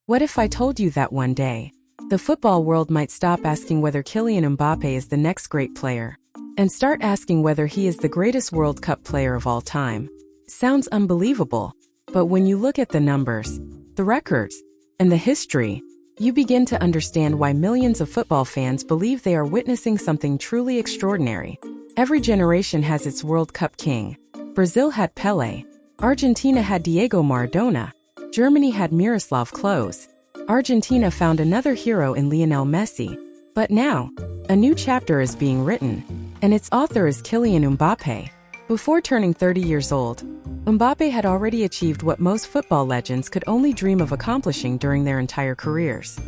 What if I told you that one day, the football world might stop asking whether Kylian Mbappé is the next great player, and start asking whether he is the greatest World Cup player of all time? Sounds unbelievable, but when you look at the numbers, the records, and the history, you begin to understand why millions of football fans believe they are witnessing something truly extraordinary. Every generation has its World Cup king. Brazil had Pelé. Argentina had Diego Maradona. Germany had Miroslav Klose. Argentina found another hero in Lionel Messi. But now, a new chapter is being written, and its author is Kylian Mbappé. Before turning 30 years old, Mbappé had already achieved what most football legends could only dream of accomplishing during their entire careers.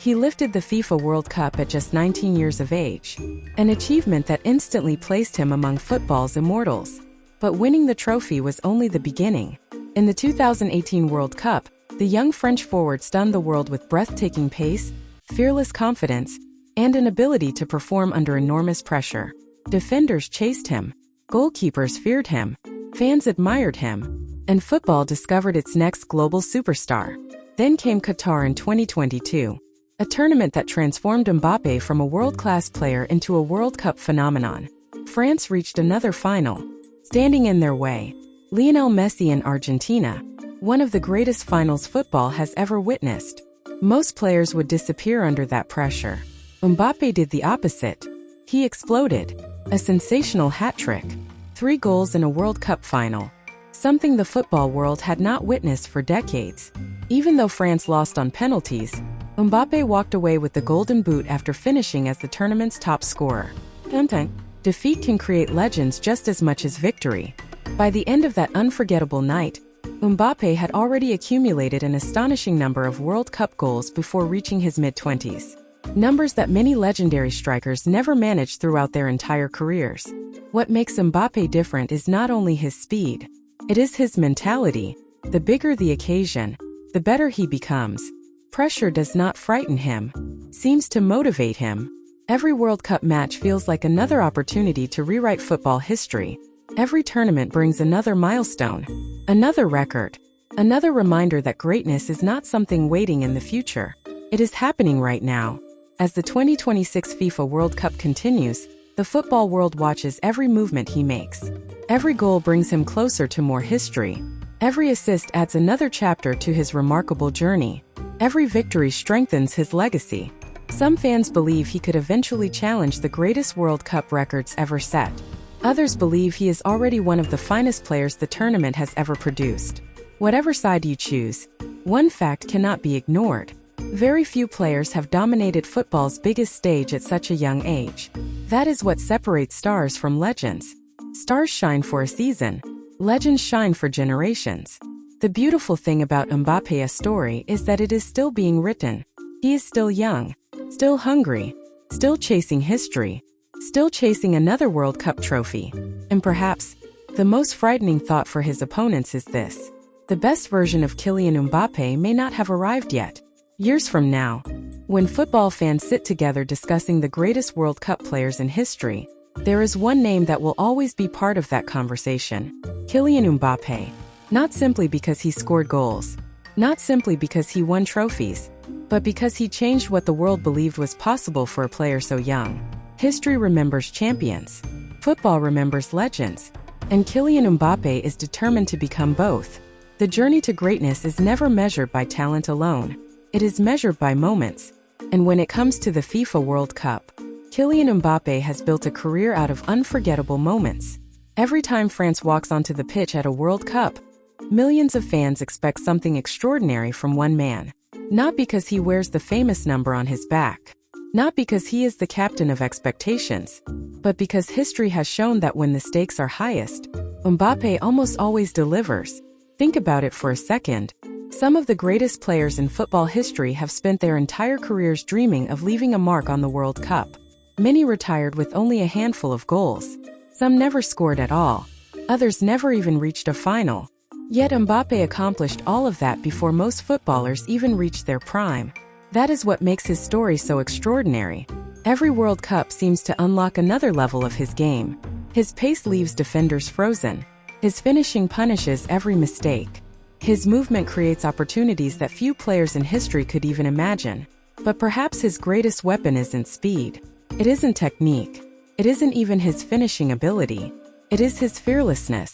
He lifted the FIFA World Cup at just 19 years of age, an achievement that instantly placed him among football's immortals. But winning the trophy was only the beginning. In the 2018 World Cup, the young French forward stunned the world with breathtaking pace, fearless confidence, and an ability to perform under enormous pressure. Defenders chased him, goalkeepers feared him, fans admired him, and football discovered its next global superstar. Then came Qatar in 2022, a tournament that transformed Mbappé from a world-class player into a World Cup phenomenon. France reached another final, standing in their way. Lionel Messi and Argentina, one of the greatest finals football has ever witnessed. Most players would disappear under that pressure. Mbappé did the opposite. He exploded. A sensational hat-trick. 3 goals in a World Cup final. Something the football world had not witnessed for decades. Even though France lost on penalties, Mbappé walked away with the Golden Boot after finishing as the tournament's top scorer. Defeat can create legends just as much as victory. By the end of that unforgettable night, Mbappé had already accumulated an astonishing number of World Cup goals before reaching his mid-20s. Numbers that many legendary strikers never managed throughout their entire careers. What makes Mbappé different is not only his speed, it is his mentality. The bigger the occasion, the better he becomes. Pressure does not frighten him, seems to motivate him. Every World Cup match feels like another opportunity to rewrite football history. Every tournament brings another milestone, another record, another reminder that greatness is not something waiting in the future. It is happening right now. As the 2026 FIFA World Cup continues, the football world watches every movement he makes. Every goal brings him closer to more history. Every assist adds another chapter to his remarkable journey. Every victory strengthens his legacy. Some fans believe he could eventually challenge the greatest World Cup records ever set. Others believe he is already one of the finest players the tournament has ever produced. Whatever side you choose, one fact cannot be ignored. Very few players have dominated football's biggest stage at such a young age. That is what separates stars from legends. Stars shine for a season. Legends shine for generations. The beautiful thing about Mbappe's story is that it is still being written. He is still young, still hungry, still chasing history, still chasing another World Cup trophy. And perhaps, the most frightening thought for his opponents is this: the best version of Kylian Mbappé may not have arrived yet. Years from now, when football fans sit together discussing the greatest World Cup players in history, there is one name that will always be part of that conversation: Kylian Mbappé. Not simply because he scored goals, not simply because he won trophies, but because he changed what the world believed was possible for a player so young. History remembers champions, football remembers legends, and Kylian Mbappé is determined to become both. The journey to greatness is never measured by talent alone. It is measured by moments. And when it comes to the FIFA World Cup, Kylian Mbappé has built a career out of unforgettable moments. Every time France walks onto the pitch at a World Cup, millions of fans expect something extraordinary from one man. Not because he wears the famous number on his back, not because he is the captain of expectations, but because history has shown that when the stakes are highest, Mbappé almost always delivers. Think about it for a second. Some of the greatest players in football history have spent their entire careers dreaming of leaving a mark on the World Cup. Many retired with only a handful of goals. Some never scored at all. Others never even reached a final. Yet Mbappé accomplished all of that before most footballers even reached their prime. That is what makes his story so extraordinary. Every World Cup seems to unlock another level of his game. His pace leaves defenders frozen. His finishing punishes every mistake. His movement creates opportunities that few players in history could even imagine. But perhaps his greatest weapon isn't speed. It isn't technique. It isn't even his finishing ability. It is his fearlessness.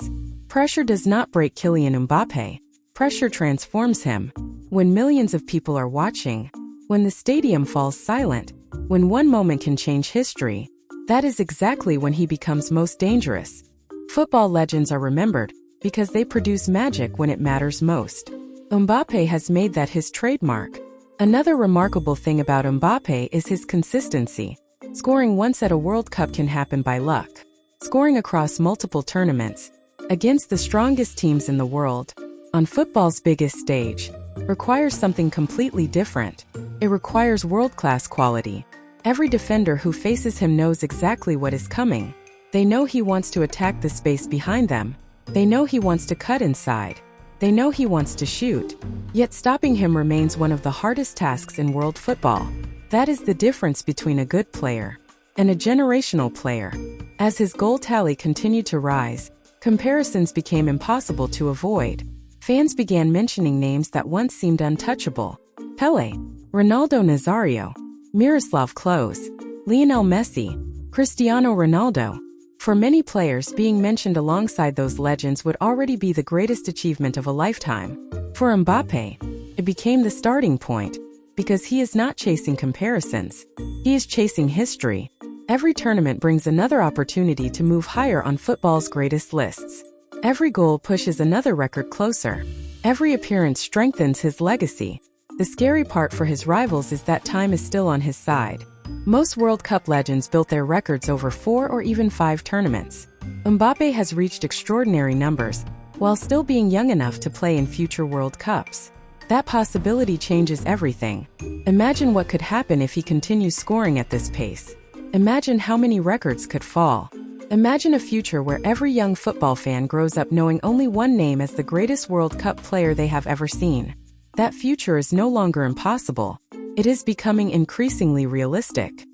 Pressure does not break Kylian Mbappé. Pressure transforms him. When millions of people are watching, when the stadium falls silent, when one moment can change history, that is exactly when he becomes most dangerous. Football legends are remembered because they produce magic when it matters most. Mbappé has made that his trademark. Another remarkable thing about Mbappé is his consistency. Scoring once at a World Cup can happen by luck. Scoring across multiple tournaments, against the strongest teams in the world, on football's biggest stage, requires something completely different. It requires world-class quality. Every defender who faces him knows exactly what is coming. They know he wants to attack the space behind them. They know he wants to cut inside. They know he wants to shoot. Yet stopping him remains one of the hardest tasks in world football. That is the difference between a good player and a generational player. As his goal tally continued to rise, comparisons became impossible to avoid. Fans began mentioning names that once seemed untouchable. Pelé, Ronaldo Nazario, Miroslav Klose, Lionel Messi, Cristiano Ronaldo. For many players, being mentioned alongside those legends would already be the greatest achievement of a lifetime. For Mbappé, it became the starting point, because he is not chasing comparisons. He is chasing history. Every tournament brings another opportunity to move higher on football's greatest lists. Every goal pushes another record closer. Every appearance strengthens his legacy. The scary part for his rivals is that time is still on his side. Most World Cup legends built their records over 4 or even 5 tournaments. Mbappé has reached extraordinary numbers, while still being young enough to play in future World Cups. That possibility changes everything. Imagine what could happen if he continues scoring at this pace. Imagine how many records could fall. Imagine a future where every young football fan grows up knowing only one name as the greatest World Cup player they have ever seen. That future is no longer impossible. It is becoming increasingly realistic.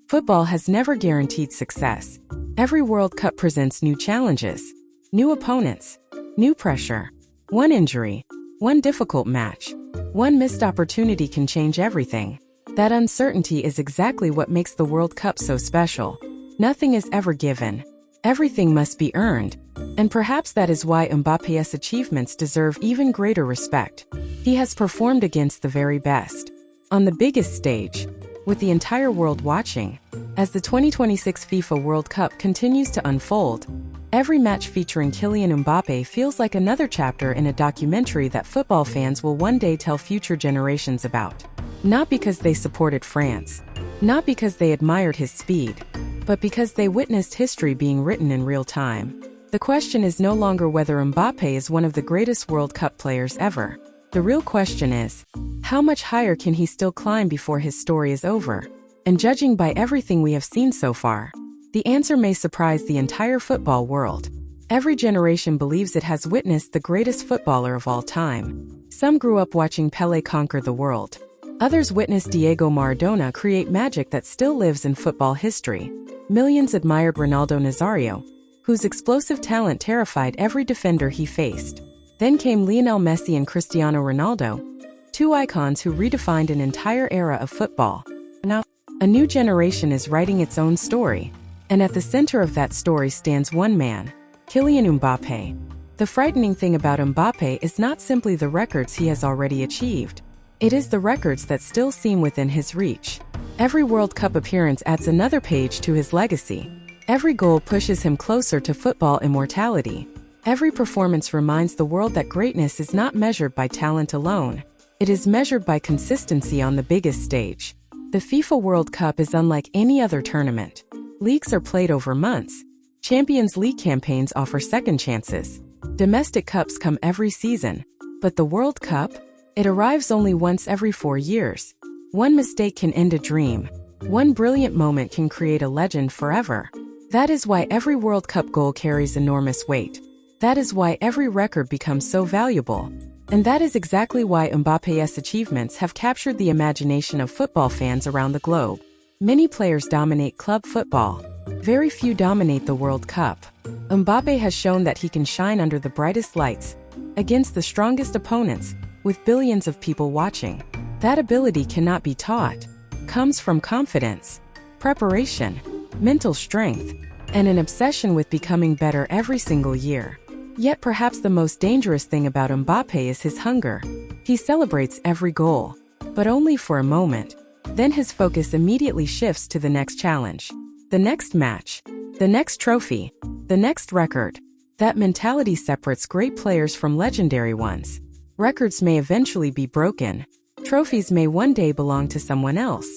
Football has never guaranteed success. Every World Cup presents new challenges, new opponents, new pressure. One injury, one difficult match, one missed opportunity can change everything. That uncertainty is exactly what makes the World Cup so special. Nothing is ever given. Everything must be earned. And perhaps that is why Mbappé's achievements deserve even greater respect. He has performed against the very best. On the biggest stage, with the entire world watching, as the 2026 FIFA World Cup continues to unfold, every match featuring Kylian Mbappé feels like another chapter in a documentary that football fans will one day tell future generations about. Not because they supported France, not because they admired his speed, but because they witnessed history being written in real time. The question is no longer whether Mbappé is one of the greatest World Cup players ever. The real question is, how much higher can he still climb before his story is over? And judging by everything we have seen so far, the answer may surprise the entire football world. Every generation believes it has witnessed the greatest footballer of all time. Some grew up watching Pelé conquer the world. Others witnessed Diego Maradona create magic that still lives in football history. Millions admired Ronaldo Nazario, whose explosive talent terrified every defender he faced. Then came Lionel Messi and Cristiano Ronaldo, two icons who redefined an entire era of football. Now, a new generation is writing its own story, and at the center of that story stands one man, Kylian Mbappé. The frightening thing about Mbappé is not simply the records he has already achieved. It is the records that still seem within his reach. Every World Cup appearance adds another page to his legacy. Every goal pushes him closer to football immortality. Every performance reminds the world that greatness is not measured by talent alone. It is measured by consistency on the biggest stage. The FIFA World Cup is unlike any other tournament. Leagues are played over months. Champions League campaigns offer second chances. Domestic cups come every season. But the World Cup? It arrives only once every 4 years. One mistake can end a dream. One brilliant moment can create a legend forever. That is why every World Cup goal carries enormous weight. That is why every record becomes so valuable. And that is exactly why Mbappé's achievements have captured the imagination of football fans around the globe. Many players dominate club football. Very few dominate the World Cup. Mbappé has shown that he can shine under the brightest lights, against the strongest opponents, with billions of people watching. That ability cannot be taught. Comes from confidence, preparation, mental strength, and an obsession with becoming better every single year. Yet perhaps the most dangerous thing about Mbappé is his hunger. He celebrates every goal, but only for a moment. Then his focus immediately shifts to the next challenge, the next match, the next trophy, the next record. That mentality separates great players from legendary ones. Records may eventually be broken. Trophies may one day belong to someone else.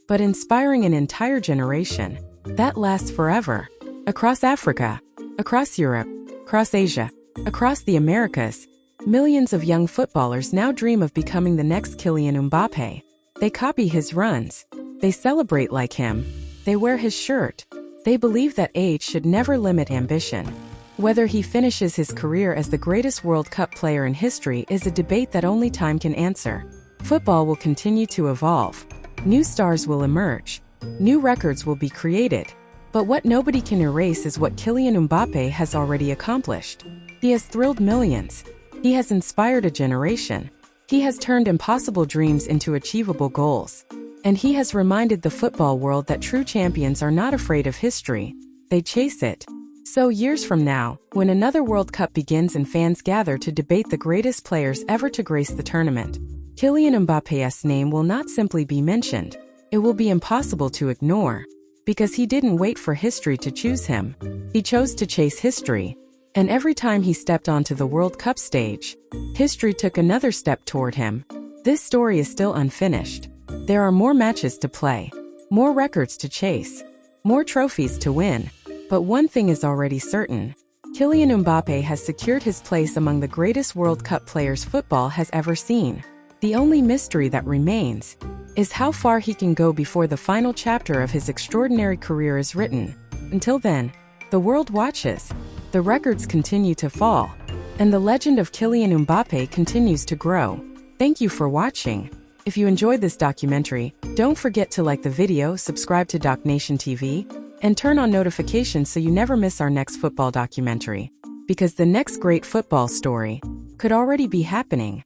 But inspiring an entire generation, that lasts forever. Across Africa, across Europe, across Asia, across the Americas, millions of young footballers now dream of becoming the next Kylian Mbappé. They copy his runs. They celebrate like him. They wear his shirt. They believe that age should never limit ambition. Whether he finishes his career as the greatest World Cup player in history is a debate that only time can answer. Football will continue to evolve. New stars will emerge. New records will be created. But what nobody can erase is what Kylian Mbappé has already accomplished. He has thrilled millions. He has inspired a generation. He has turned impossible dreams into achievable goals. And he has reminded the football world that true champions are not afraid of history. They chase it. So years from now, when another World Cup begins and fans gather to debate the greatest players ever to grace the tournament, Kylian Mbappé's name will not simply be mentioned. It will be impossible to ignore. Because he didn't wait for history to choose him. He chose to chase history. And every time he stepped onto the World Cup stage, history took another step toward him. This story is still unfinished. There are more matches to play, more records to chase, more trophies to win. But one thing is already certain. Kylian Mbappé has secured his place among the greatest World Cup players football has ever seen. The only mystery that remains is how far he can go before the final chapter of his extraordinary career is written. Until then, the world watches, the records continue to fall, and the legend of Kylian Mbappé continues to grow. Thank you for watching. If you enjoyed this documentary, don't forget to like the video, subscribe to Docnation TV, and turn on notifications so you never miss our next football documentary. Because the next great football story could already be happening.